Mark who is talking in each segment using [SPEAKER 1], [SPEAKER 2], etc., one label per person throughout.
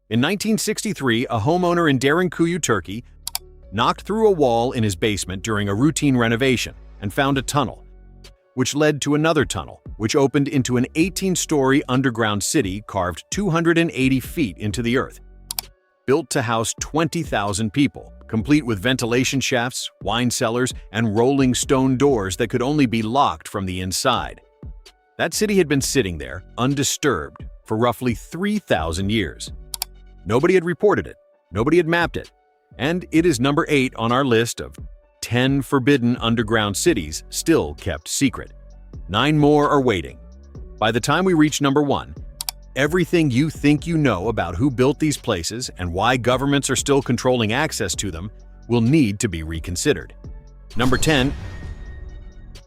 [SPEAKER 1] In 1963, a homeowner in Derinkuyu, Turkey, knocked through a wall in his basement during a routine renovation and found a tunnel, which led to another tunnel, which opened into an 18-story underground city carved 280 feet into the earth, built to house 20,000 people, complete with ventilation shafts, wine cellars, and rolling stone doors that could only be locked from the inside. That city had been sitting there, undisturbed, for roughly 3,000 years. Nobody had reported it, nobody had mapped it, and it is number 8 on our list of 10 forbidden underground cities still kept secret. 9 more are waiting. By the time we reach number 1, everything you think you know about who built these places and why governments are still controlling access to them will need to be reconsidered. Number 10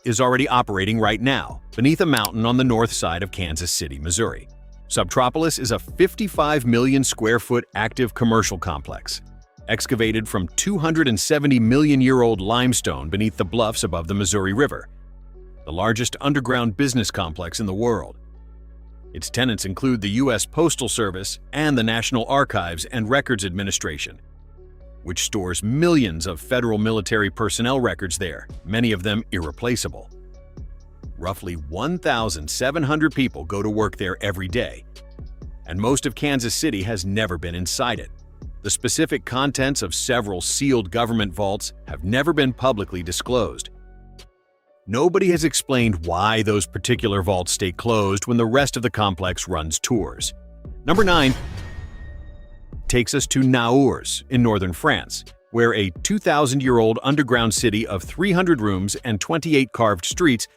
[SPEAKER 1] is already operating right now, beneath a mountain on the north side of Kansas City, Missouri. Subtropolis is a 55 million square foot active commercial complex, excavated from 270 million-year-old limestone beneath the bluffs above the Missouri River, the largest underground business complex in the world. Its tenants include the U.S. Postal Service and the National Archives and Records Administration, which stores millions of federal military personnel records there, many of them irreplaceable. Roughly 1,700 people go to work there every day, and most of Kansas City has never been inside it. The specific contents of several sealed government vaults have never been publicly disclosed. Nobody has explained why those particular vaults stay closed when the rest of the complex runs tours. Number 9 takes us to Naours in northern France, where a 2,000-year-old underground city of 300 rooms and 28 carved streets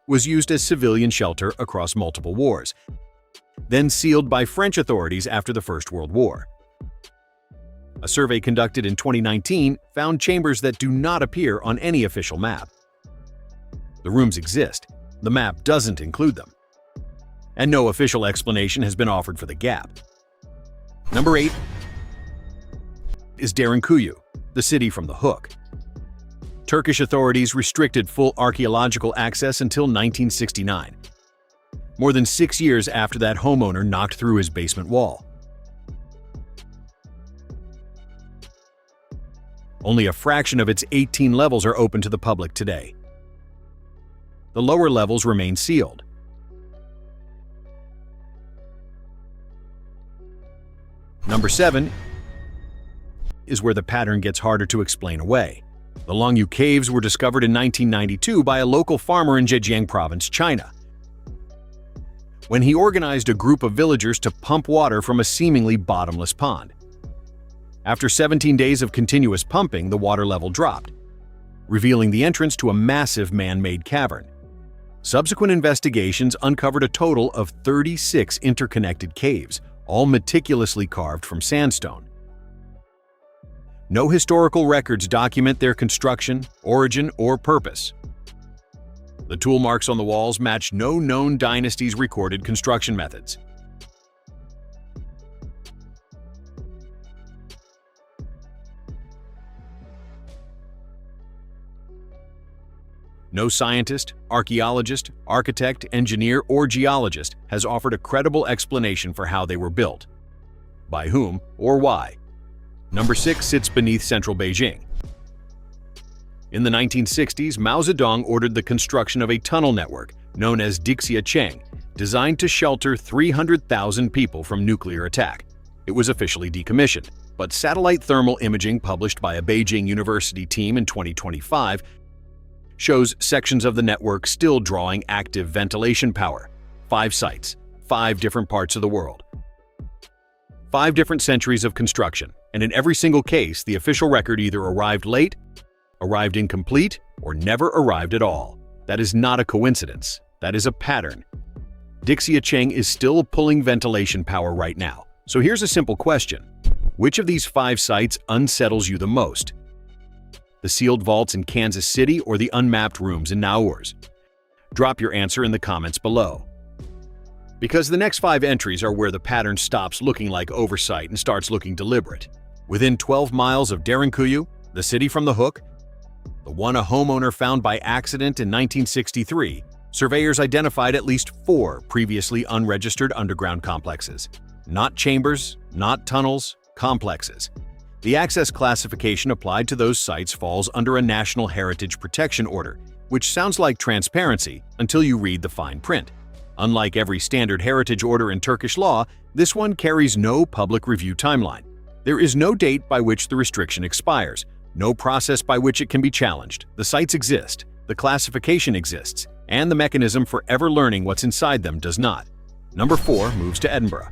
[SPEAKER 1] was used as civilian shelter across multiple wars, then sealed by French authorities after the First World War. A survey conducted in 2019 found chambers that do not appear on any official map. The rooms exist, the map doesn't include them, and no official explanation has been offered for the gap. Number 8 is Derinkuyu, the city from the Hook. Turkish authorities restricted full archaeological access until 1969, more than 6 years after that homeowner knocked through his basement wall. Only a fraction of its 18 levels are open to the public today. The lower levels remain sealed. Number 7 is where the pattern gets harder to explain away. The Longyu Caves were discovered in 1992 by a local farmer in Zhejiang Province, China, when he organized a group of villagers to pump water from a seemingly bottomless pond. After 17 days of continuous pumping, the water level dropped, revealing the entrance to a massive man-made cavern. Subsequent investigations uncovered a total of 36 interconnected caves, all meticulously carved from sandstone. No historical records document their construction, origin, or purpose. The tool marks on the walls match no known dynasty's recorded construction methods. No scientist, archaeologist, architect, engineer, or geologist has offered a credible explanation for how they were built, by whom, or why. Number 6 sits beneath central Beijing. In the 1960s, Mao Zedong ordered the construction of a tunnel network known as Dixiacheng, designed to shelter 300,000 people from nuclear attack. It was officially decommissioned, but satellite thermal imaging published by a Beijing University team in 2025 shows sections of the network still drawing active ventilation power. 5 sites, 5 different parts of the world. 5 different centuries of construction, and in every single case, the official record either arrived late, arrived incomplete, or never arrived at all. That is not a coincidence. That is a pattern. Dixiacheng is still pulling ventilation power right now. So here's a simple question. Which of these 5 sites unsettles you the most? The sealed vaults in Kansas City or the unmapped rooms in Naours? Drop your answer in the comments below. Because the next 5 entries are where the pattern stops looking like oversight and starts looking deliberate. Within 12 miles of Derinkuyu, the city from the Hook, the one a homeowner found by accident in 1963, surveyors identified at least 4 previously unregistered underground complexes. Not chambers, not tunnels, complexes. The access classification applied to those sites falls under a National Heritage Protection Order, which sounds like transparency until you read the fine print. Unlike every standard heritage order in Turkish law, this one carries no public review timeline. There is no date by which the restriction expires, no process by which it can be challenged. The sites exist, the classification exists, and the mechanism for ever learning what's inside them does not. Number 4 moves to Edinburgh.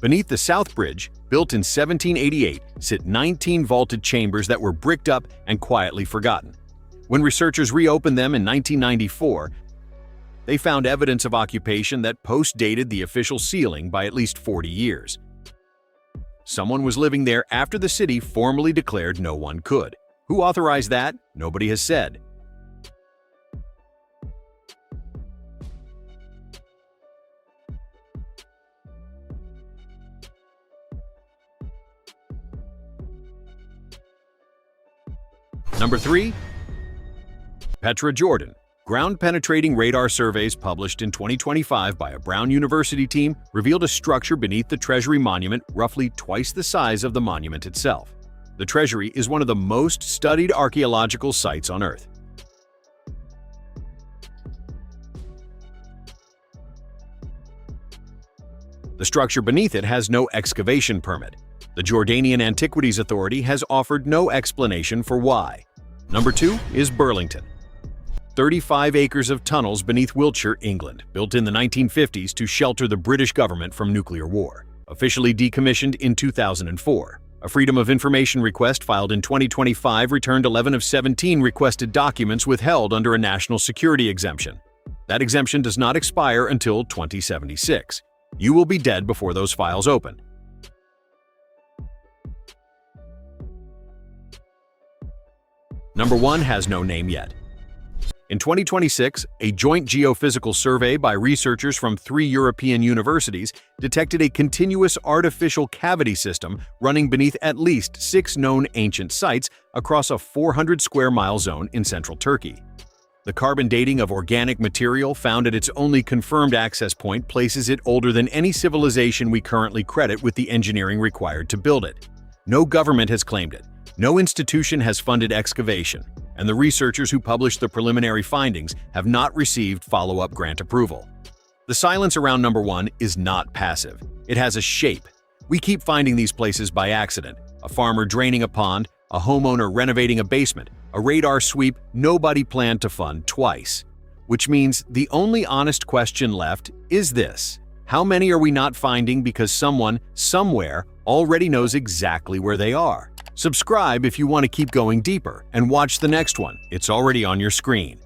[SPEAKER 1] Beneath the South Bridge, built in 1788, sit 19 vaulted chambers that were bricked up and quietly forgotten. When researchers reopened them in 1994, they found evidence of occupation that post-dated the official sealing by at least 40 years. Someone was living there after the city formally declared no one could. Who authorized that? Nobody has said. Number 3. Petra, Jordan. Ground-penetrating radar surveys published in 2025 by a Brown University team revealed a structure beneath the Treasury Monument roughly twice the size of the monument itself. The Treasury is one of the most studied archaeological sites on Earth. The structure beneath it has no excavation permit. The Jordanian Antiquities Authority has offered no explanation for why. Number 2 is Burlington. 35 acres of tunnels beneath Wiltshire, England, built in the 1950s to shelter the British government from nuclear war. Officially decommissioned in 2004. A Freedom of Information request filed in 2025 returned 11 of 17 requested documents withheld under a national security exemption. That exemption does not expire until 2076. You will be dead before those files open. Number 1 has no name yet. In 2026, a joint geophysical survey by researchers from 3 European universities detected a continuous artificial cavity system running beneath at least 6 known ancient sites across a 400-square-mile zone in central Turkey. The carbon dating of organic material found at its only confirmed access point places it older than any civilization we currently credit with the engineering required to build it. No government has claimed it. No institution has funded excavation, and the researchers who published the preliminary findings have not received follow-up grant approval. The silence around number 1 is not passive. It has a shape. We keep finding these places by accident. A farmer draining a pond, a homeowner renovating a basement, a radar sweep nobody planned to fund twice. Which means the only honest question left is this: how many are we not finding because someone, somewhere, already knows exactly where they are? Subscribe if you want to keep going deeper, and watch the next one. It's already on your screen.